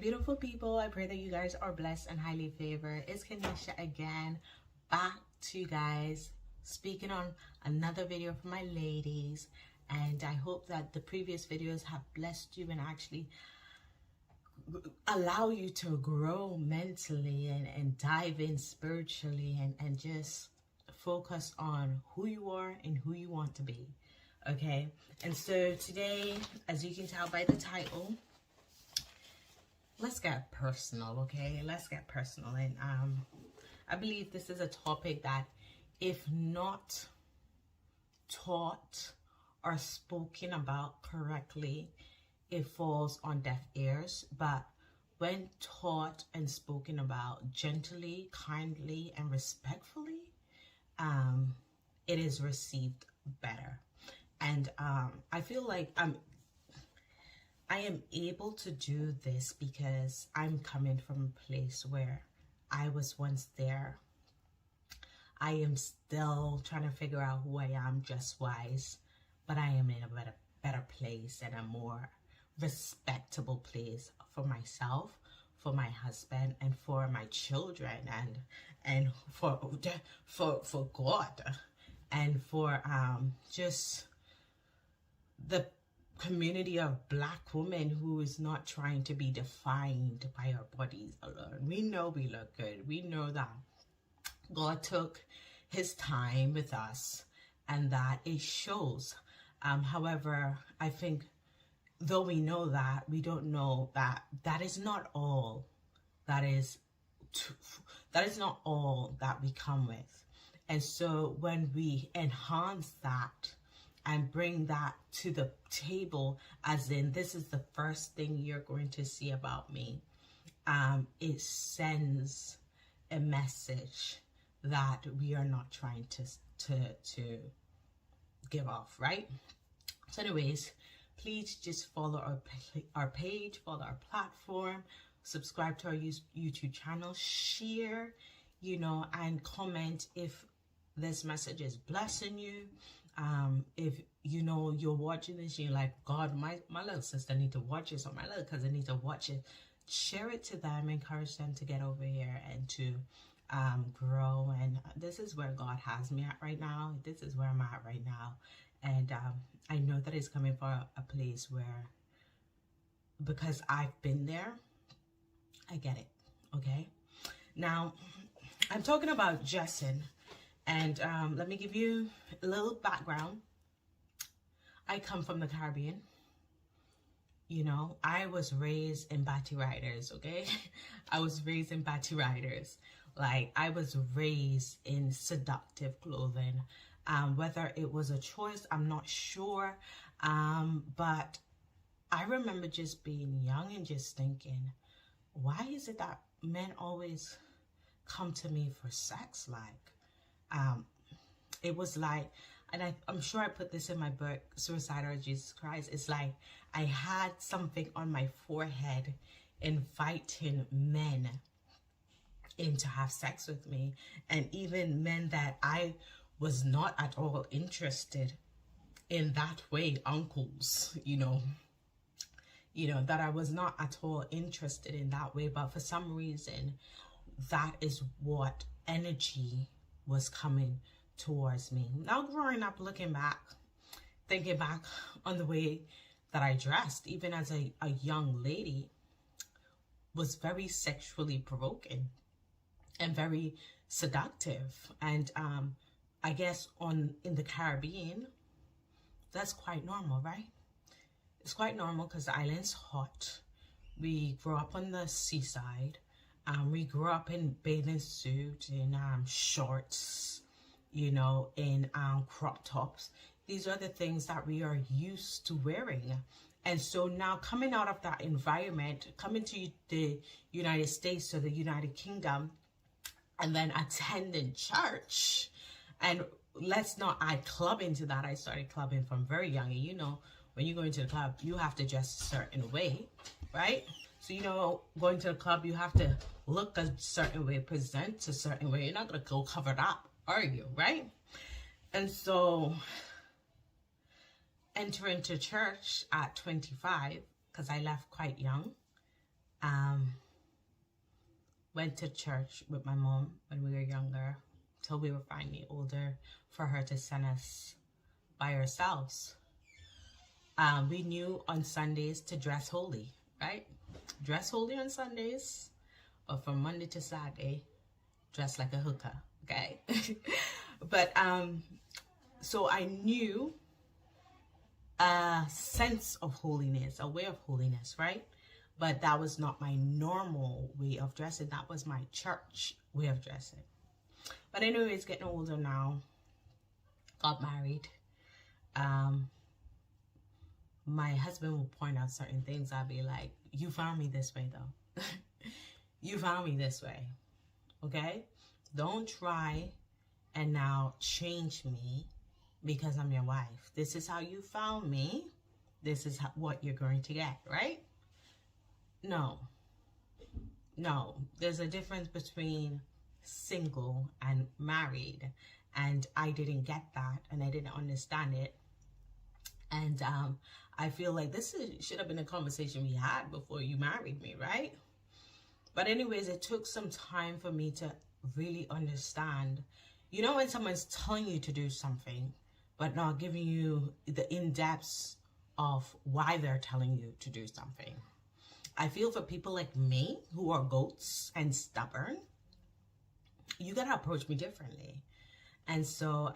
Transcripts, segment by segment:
beautiful people, I pray that you guys are blessed and highly favored. It's Kanisha again, back to you guys, speaking on another video for my ladies. And I hope that the previous videos have blessed you and actually allow you to grow mentally and dive in spiritually and just focus on who you are and who you want to be. Okay, and so today, as you can tell by the title, let's get personal. Okay, let's get personal. And I believe this is a topic that, if not taught or spoken about correctly, it falls on deaf ears. But when taught and spoken about gently, kindly, and respectfully, it is received better. And I feel like I am able to do this because I'm coming from a place where I was once there. I am still trying to figure out who I am just wise, but I am in a better place and a more respectable place for myself, for my husband, and for my children, and for God, and for just the community of Black women who is not trying to be defined by our bodies alone. We know we look good. We know that God took his time with us and that it shows. However, I think though we know that, we don't know that that is not all that is not all that we come with. And so when we enhance that and bring that to the table, as in this is the first thing you're going to see about me, it sends a message that we are not trying to give off, right? So anyways, please just follow our page, follow our platform, subscribe to our YouTube channel, share, and comment if this message is blessing you. If you're watching this and you're like, God, my little sister need to watch this, or my little cousin need to watch it, share it to them, encourage them to get over here and to grow. And this is where God has me at right now. This is where I'm at right now. And I know that it's coming from a place where, because I've been there, I get it. Okay, now I'm talking about Justin. And let me give you a little background. I come from the Caribbean. I was raised in Batty Riders, okay? I was raised in Batty Riders. Like, I was raised in seductive clothing. Whether it was a choice, I'm not sure. But I remember just being young and just thinking, why is it that men always come to me for sex? It was like, and I'm sure I put this in my book, Suicide or Jesus Christ. It's like I had something on my forehead inviting men in to have sex with me, and even men that I was not at all interested in that way, uncles, that I was not at all interested in that way, but for some reason, that is what energy was coming towards me. Now, growing up, looking back, thinking back on the way that I dressed, even as a young lady, was very sexually provoking and very seductive. And I guess in the Caribbean, that's quite normal, right? It's quite normal because the island's hot. We grew up on the seaside. We grew up in bathing suits, in shorts, in crop tops. These are the things that we are used to wearing. And so now, coming out of that environment, coming to the United States, to the United Kingdom, and then attending church, and let's not add clubbing to that. I started clubbing from very young. And when you go into the club, you have to dress a certain way, right? So, going to the club, you have to look a certain way, present a certain way. You're not going to go covered up, are you, right? And so, entering to church at 25, because I left quite young, I went to church with my mom when we were younger till we were finally older for her to send us by ourselves. We knew on Sundays to dress holy, right? Dress holy on Sundays, but from Monday to Saturday, dress like a hooker, okay? But so I knew a sense of holiness, a way of holiness, right? But that was not my normal way of dressing. That was my church way of dressing. But anyways, getting older now, got married. My husband will point out certain things. I'll be like, you found me this way though. You found me this way, okay? Don't try and now change me because I'm your wife. This is how you found me. This is what you're going to get, right? No, there's a difference between single and married, and I didn't get that, and I didn't understand it. And I feel like this should have been a conversation we had before you married me, right? But anyways, it took some time for me to really understand. You know when someone's telling you to do something, but not giving you the in-depths of why they're telling you to do something. I feel for people like me who are goats and stubborn, you gotta approach me differently. And so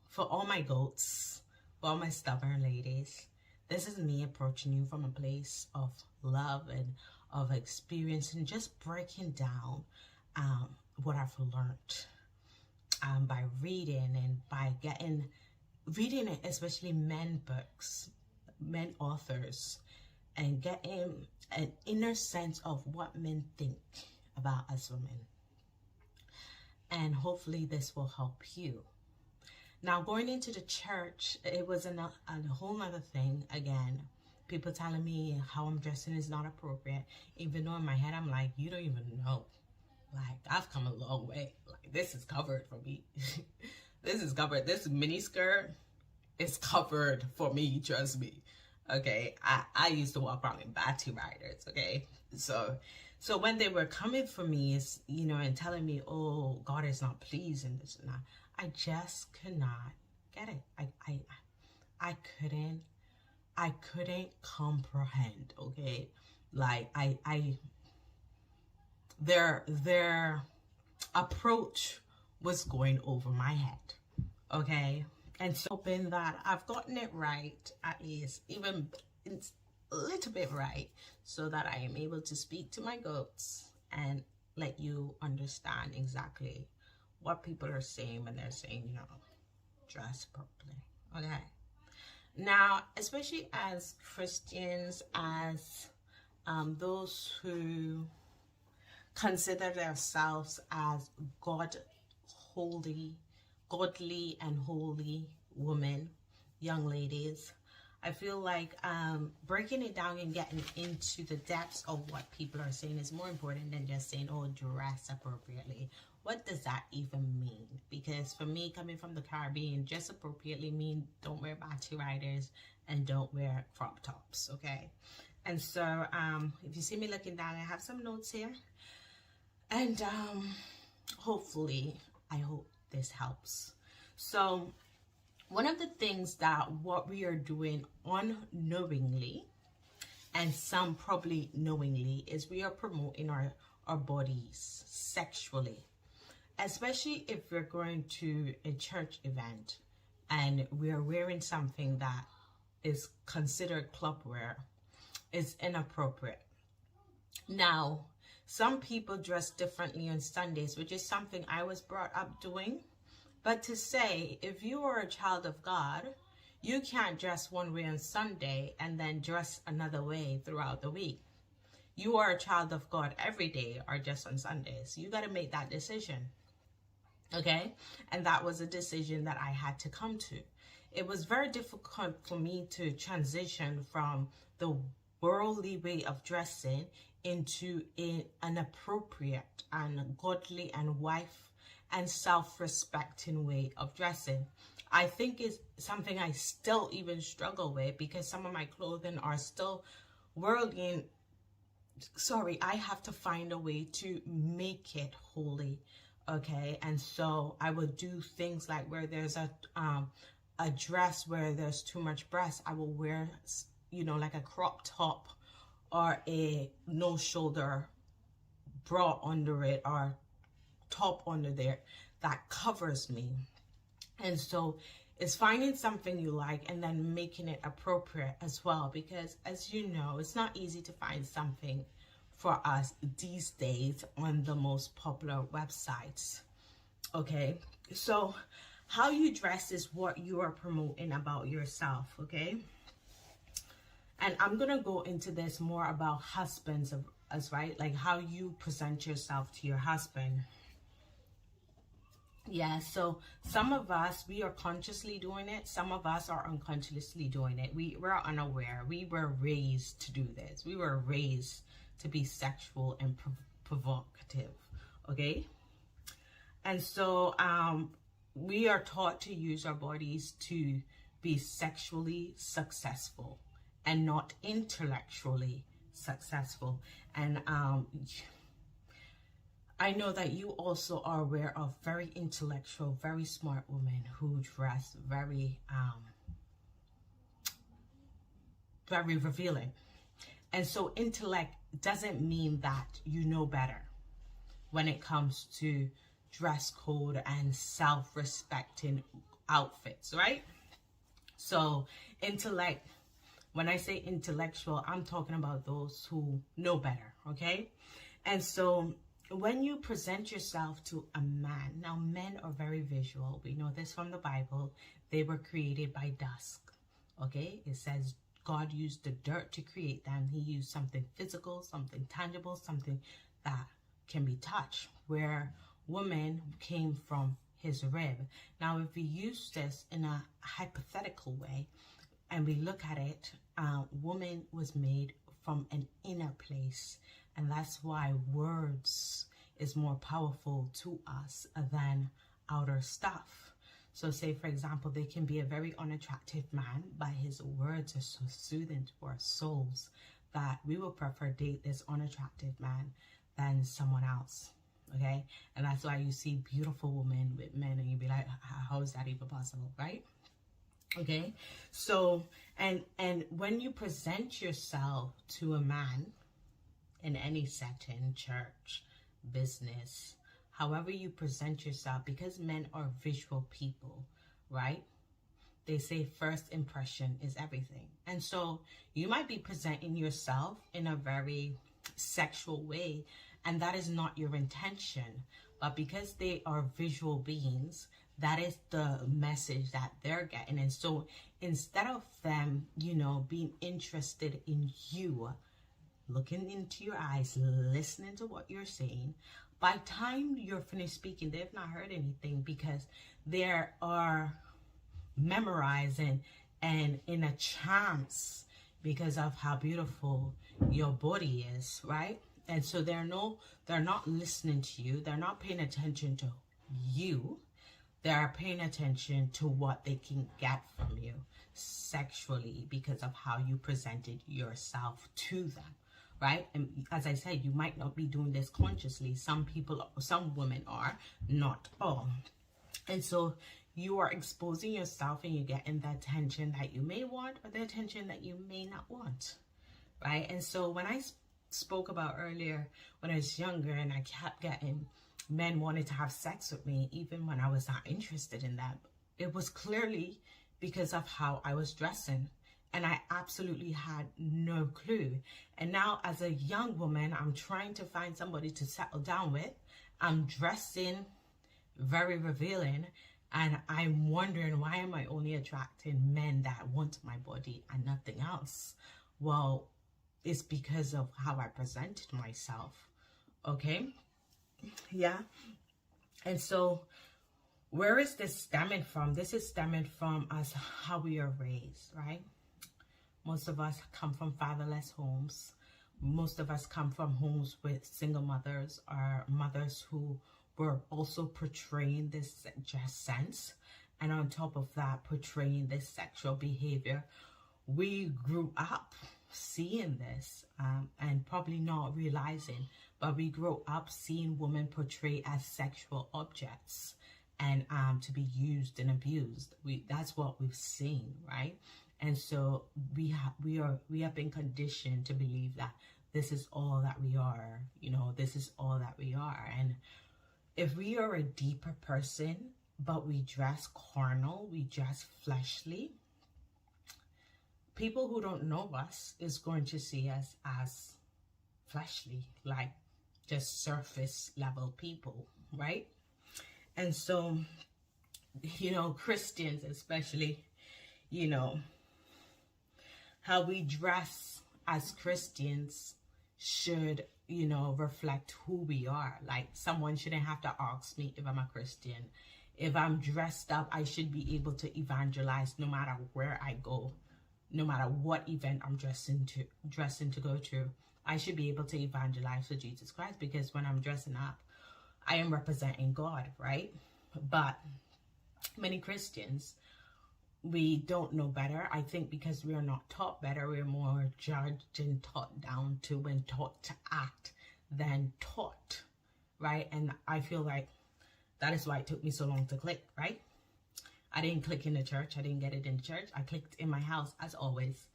for all my goats, for all my stubborn ladies, this is me approaching you from a place of love and of experience and just breaking down what I've learned by reading and by reading especially men books, men authors, and getting an inner sense of what men think about us women. And hopefully this will help you. Now, going into the church, it was a whole nother thing. Again, people telling me how I'm dressing is not appropriate, even though in my head I'm like, you don't even know. Like, I've come a long way. Like, this is covered for me. This is covered. This mini skirt is covered for me, trust me. Okay, I used to walk around in batty riders, okay? So when they were coming for me, you know, and telling me, oh, God is not pleased and this and that, I just could not get it. I couldn't comprehend, okay? Like, their approach was going over my head, okay? And so hoping that I've gotten it right, at least, even it's a little bit right, so that I am able to speak to my goats and let you understand exactly what people are saying when they're saying, you know, dress properly, okay? Now, especially as Christians, as those who consider themselves as godly and holy women, young ladies, I feel like breaking it down and getting into the depths of what people are saying is more important than just saying, oh, dress appropriately. What does that even mean? Because for me, coming from the Caribbean, dress appropriately mean don't wear batty riders and don't wear crop tops, okay? And so if you see me looking down, I have some notes here. And hopefully, I hope this helps. So one of the things that what we are doing unknowingly, and some probably knowingly, is we are promoting our bodies sexually. Especially if we're going to a church event and we're wearing something that is considered club wear, is inappropriate. Now, some people dress differently on Sundays, which is something I was brought up doing. But to say, if you are a child of God, you can't dress one way on Sunday and then dress another way throughout the week. You are a child of God every day or just on Sundays. You got to make that decision. Okay? And that was a decision that I had to come to. It was very difficult for me to transition from the worldly way of dressing into an appropriate and godly and wife and self-respecting way of dressing. I think is something I still even struggle with, because some of my clothing are still worldly I have to find a way to make it holy. Okay, and so I will do things like where there's a dress where there's too much breast, I will wear, you know, like a crop top or a no shoulder bra under it or top under there that covers me. And so it's finding something you like and then making it appropriate as well, because as you know, it's not easy to find something for us these days on the most popular websites. Okay, so how you dress is what you are promoting about yourself. Okay, and I'm gonna go into this more about husbands as right, like how you present yourself to your husband. Yeah, so some of us, we are consciously doing it. Some of us are unconsciously doing it. We're unaware. We were raised to do this. We were raised to be sexual and provocative. Okay, and so we are taught to use our bodies to be sexually successful and not intellectually successful. And I know that you also are aware of very intellectual, very smart women who dress very revealing. And so intellect doesn't mean that you know better when it comes to dress code and self-respecting outfits, right? So intellect, when I say intellectual, I'm talking about those who know better, okay? And so when you present yourself to a man, now men are very visual. We know this from the Bible. They were created by dust, okay? It says God used the dirt to create them. He used something physical, something tangible, something that can be touched, where woman came from his rib. Now, if we use this in a hypothetical way and we look at it, woman was made from an inner place, and that's why words is more powerful to us than outer stuff. So say, for example, they can be a very unattractive man, but his words are so soothing to our souls that we will prefer date this unattractive man than someone else. Okay, and that's why you see beautiful women with men and you be like, how is that even possible, right? Okay, so and when you present yourself to a man in any setting, church, business, however you present yourself, because men are visual people, right? They say first impression is everything. And so you might be presenting yourself in a very sexual way, and that is not your intention. But because they are visual beings, that is the message that they're getting. And so instead of them, you know, being interested in you, looking into your eyes, listening to what you're saying, by the time you're finished speaking, they've not heard anything, because they are memorizing and in a trance because of how beautiful your body is, right? And so they're not listening to you. They're not paying attention to you. They're paying attention to what they can get from you sexually because of how you presented yourself to them, right? And as I said, you might not be doing this consciously. Some women are, not all. And so you are exposing yourself and you're getting the attention that you may want or the attention that you may not want, right? And so when I spoke about earlier, when I was younger and I kept getting men wanted to have sex with me even when I was not interested in that, it was clearly because of how I was dressing, and I absolutely had no clue. And now as a young woman, I'm trying to find somebody to settle down with. I'm dressing very revealing, and I'm wondering, why am I only attracting men that want my body and nothing else? Well, it's because of how I presented myself. Okay, yeah. And so where is this stemming from? This is stemming from us, how we are raised, right? Most of us come from fatherless homes. Most of us come from homes with single mothers or mothers who were also portraying this just sense, and on top of that, portraying this sexual behavior. We grew up seeing this and probably not realizing, but we grow up seeing women portrayed as sexual objects and to be used and abused. That's what we've seen, right? And so we have been conditioned to believe that this is all that we are, you know, this is all that we are. And if we are a deeper person, but we dress carnal, we dress fleshly, people who don't know us is going to see us as fleshly, like just surface level people, right? And so, you know, Christians especially, you know, how we dress as Christians should, you know, reflect who we are. Like, someone shouldn't have to ask me if I'm a Christian. If I'm dressed up, I should be able to evangelize no matter where I go, no matter what event I'm dressing to go to. I should be able to evangelize for Jesus Christ, because when I'm dressing up, I am representing God, right? But many Christians, we don't know better. I think because we are not taught better, we're more judged and taught down to and taught to act than taught, right? And I feel like that is why it took me so long to click, right? I didn't click in the church. I didn't get it in the church. I clicked in my house, as always.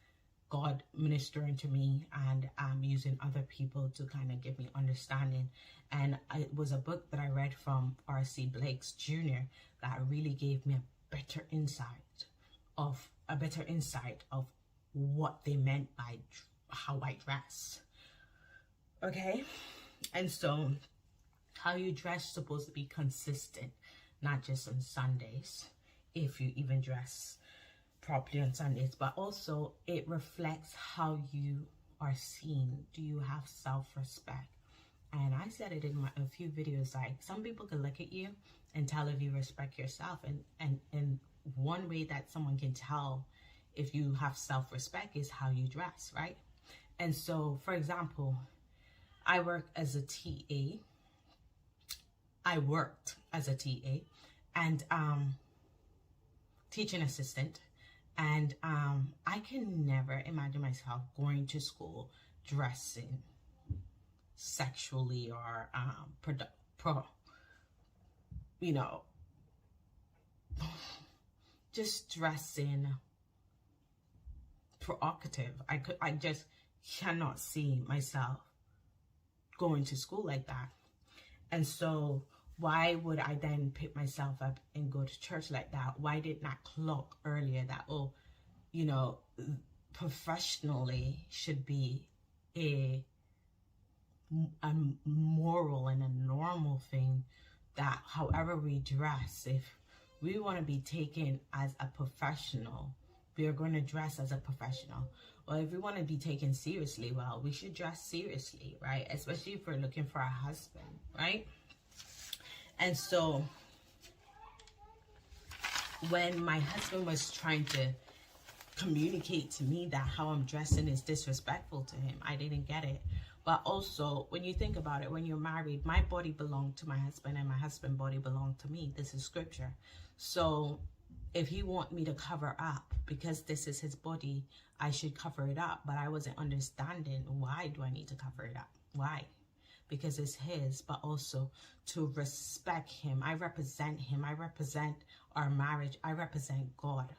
God ministering to me and using other people to kind of give me understanding. And it was a book that I read from R.C. Blakes Jr. that really gave me a better insight of what they meant by how I dress. Okay? And so how you dress is supposed to be consistent, not just on Sundays, if you even dress properly on Sundays, but also it reflects how you are seen. Do you have self-respect? And I said it in a few videos, like, some people can look at you and tell if you respect yourself, and one way that someone can tell if you have self-respect is how you dress, right? And so, for example, I worked as a TA and teaching assistant, and I can never imagine myself going to school dressing sexually or you know, just dressing provocative. I just cannot see myself going to school like that. And so why would I then pick myself up and go to church like that? Why didn't I clock earlier that, oh, you know, professionally should be a moral and a normal thing, that however we dress, if we want to be taken as a professional, we are going to dress as a professional. Or if we want to be taken seriously, well, we should dress seriously, right? Especially if we're looking for a husband, right? And so when my husband was trying to communicate to me that how I'm dressing is disrespectful to him, I didn't get it. But also, when you think about it, when you're married, my body belonged to my husband and my husband's body belonged to me. This is scripture. So if he want me to cover up because this is his body, I should cover it up. But I wasn't understanding, why do I need to cover it up? Why? Because it's his, but also to respect him. I represent him. I represent our marriage. I represent God,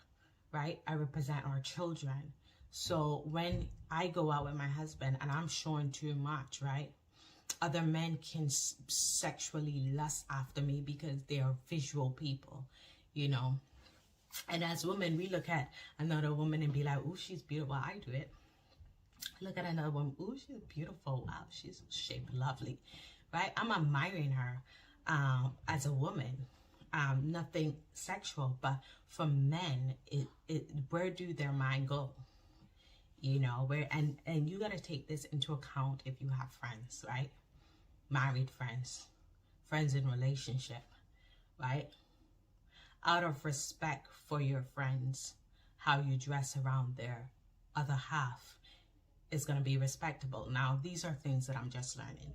right? I represent our children. So when I go out with my husband and I'm showing too much, right? Other men can sexually lust after me because they are visual people, you know. And as women, we look at another woman and be like, oh, she's beautiful. I do it. Look at another woman. Oh, she's beautiful. Wow, she's shaped lovely, right? I'm admiring her as a woman. Nothing sexual, but for men, where do their mind go? You know, where, and you got to take this into account if you have friends, right? Married friends, friends in relationship, right? Out of respect for your friends, how you dress around their other half is going to be respectable. Now, these are things that I'm just learning.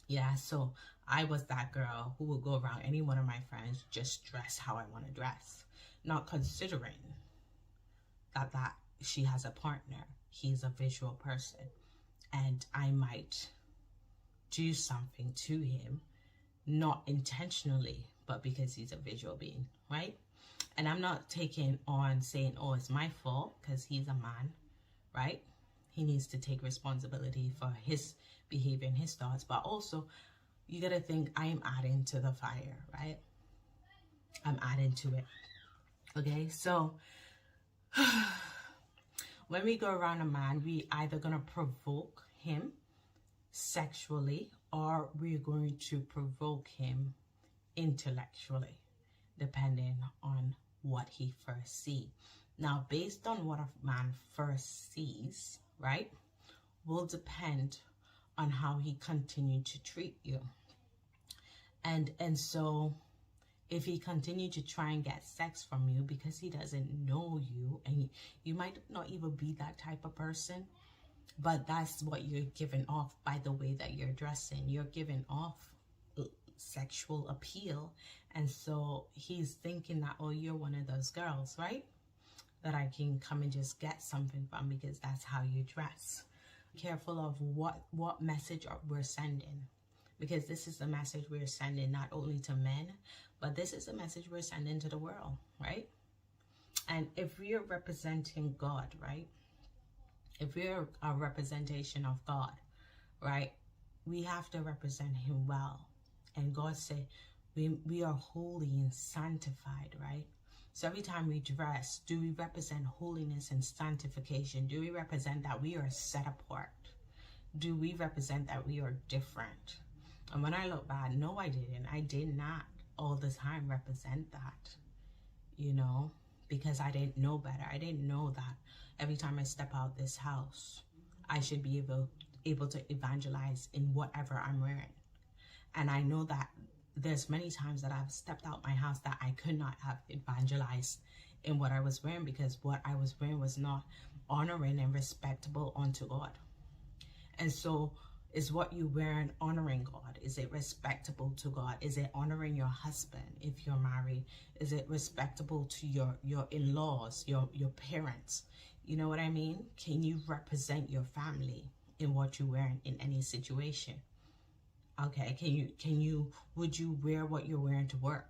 Yeah, so I was that girl who would go around any one of my friends, just dress how I want to dress, not considering that she has a partner. he's a visual person, and I might do something to him, not intentionally, but because he's a visual being, right? And I'm not taking on saying, oh, it's my fault, because he's a man, right? He needs to take responsibility for his behavior and his thoughts. But also, you got to think, I am adding to the fire, right? I'm adding to it. Okay, so when we go around a man, we either going to provoke him sexually, or we're going to provoke him intellectually, depending on what he first sees. Now, based on what a man first sees, right, will depend on how he continued to treat you. And so if he continued to try and get sex from you because he doesn't know you, and you might not even be that type of person, but that's what you're giving off by the way that you're dressing. You're giving off sexual appeal. And so he's thinking that, oh, you're one of those girls, right, that I can come and just get something from because that's how you dress. Be careful of what message we're sending, because this is the message we're sending not only to men, but this is the message we're sending to the world, right? And if we are representing God, right, if we're a representation of God, right, we have to represent him well. And God said we are holy and sanctified, right? So every time we dress, do we represent holiness and sanctification? Do we represent that we are set apart? Do we represent that we are different? And when I look back, no, I didn't. I did not all the time represent that, you know, because I didn't know better. I didn't know that every time I step out this house, I should be able to evangelize in whatever I'm wearing. And I know that there's many times that I've stepped out my house that I could not have evangelized in what I was wearing, because what I was wearing was not honoring and respectable unto God. And so, is what you wearing honoring God? Is it respectable to God? Is it honoring your husband if you're married? Is it respectable to your in-laws, your parents? You know what I mean? Can you represent your family in what you're wearing in any situation? Okay, would you wear what you're wearing to work?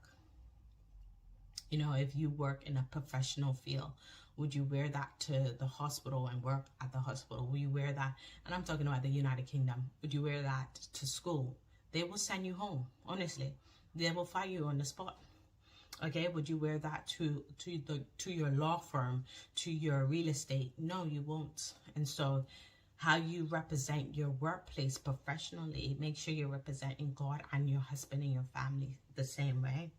You know, if you work in a professional field, would you wear that to the hospital and work at the hospital? Will you wear that? And I'm talking about the United Kingdom. Would you wear that to school? They will send you home, honestly. They will fire you on the spot. Okay, would you wear that to your law firm, to your real estate? No, you won't. And so how you represent your workplace professionally, make sure you're representing God and your husband and your family the same way.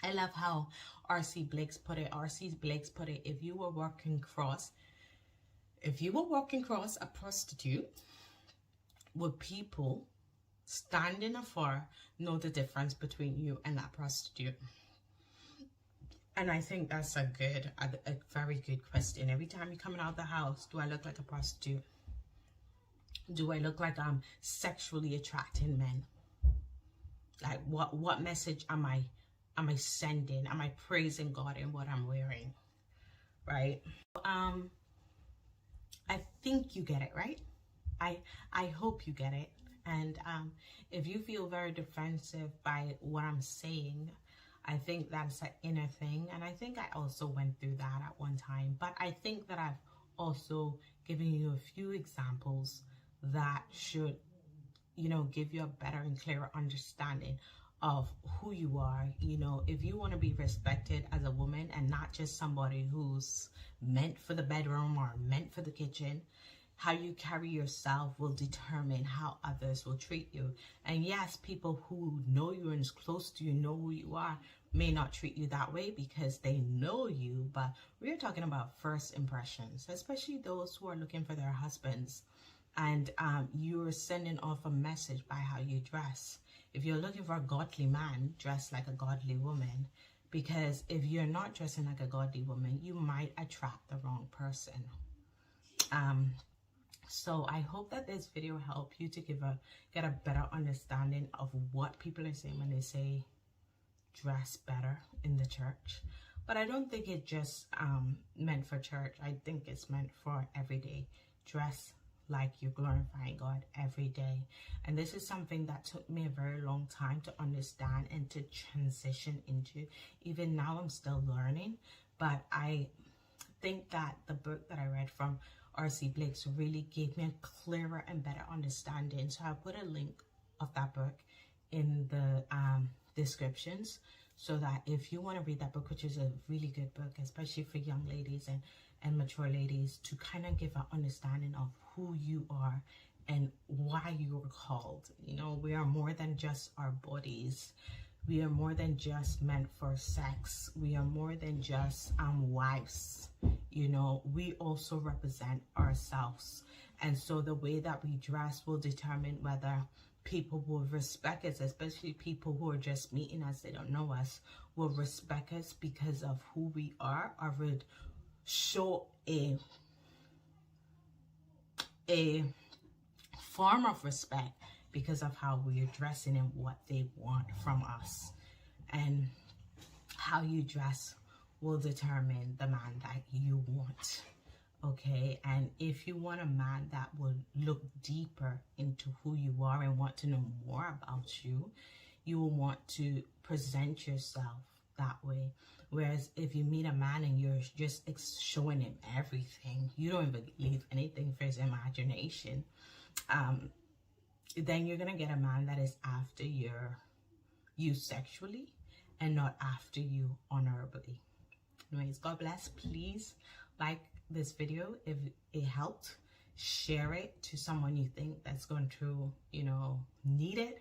I love how R.C. Blakes put it. R.C. Blakes put it, if you were walking across a prostitute, would people standing afar know the difference between you and that prostitute? And I think that's a very good question. Every time you're coming out of the house, do I look like a prostitute? Do I look like I'm sexually attracting men? Like what message am I sending? Am I praising God in what I'm wearing? Right? I think you get it, right? I hope you get it. And if you feel very defensive by what I'm saying, I think that's an inner thing. And I think I also went through that at one time. But I think that I've also given you a few examples that should, you know, give you a better and clearer understanding of who you are. You know, if you want to be respected as a woman and not just somebody who's meant for the bedroom or meant for the kitchen, how you carry yourself will determine how others will treat you. And yes, people who know you and is close to you, know who you are, may not treat you that way because they know you. But we're talking about first impressions, especially those who are looking for their husbands. And you're sending off a message by how you dress. If you're looking for a godly man, dress like a godly woman. Because if you're not dressing like a godly woman, you might attract the wrong person. So I hope that this video helped you to get a better understanding of what people are saying when they say dress better in the church. But I don't think it's just meant for church. I think it's meant for every day. Dress like you're glorifying God every day. And this is something that took me a very long time to understand and to transition into. Even now I'm still learning, but I think that the book that I read from R.C. Blake's really gave me a clearer and better understanding. So I'll put a link of that book in the descriptions, so that if you want to read that book, which is a really good book, especially for young ladies and mature ladies, to kind of give an understanding of who you are and why you were called. You know, we are more than just our bodies. We are more than just meant for sex. We are more than just wives. You know, we also represent ourselves. And so the way that we dress will determine whether people will respect us, especially people who are just meeting us, they don't know us, will respect us because of who we are, or would show a form of respect because of how we are dressing and what they want from us. And how you dress will determine the man that you want. Okay, and if you want a man that will look deeper into who you are and want to know more about you, you will want to present yourself that way. Whereas if you meet a man and you're just showing him everything, you don't even leave anything for his imagination, then you're gonna get a man that is after you sexually and not after you honorably. Anyways, God bless. Please like this video if it helped. Share it to someone you think that's going to, you know, need it.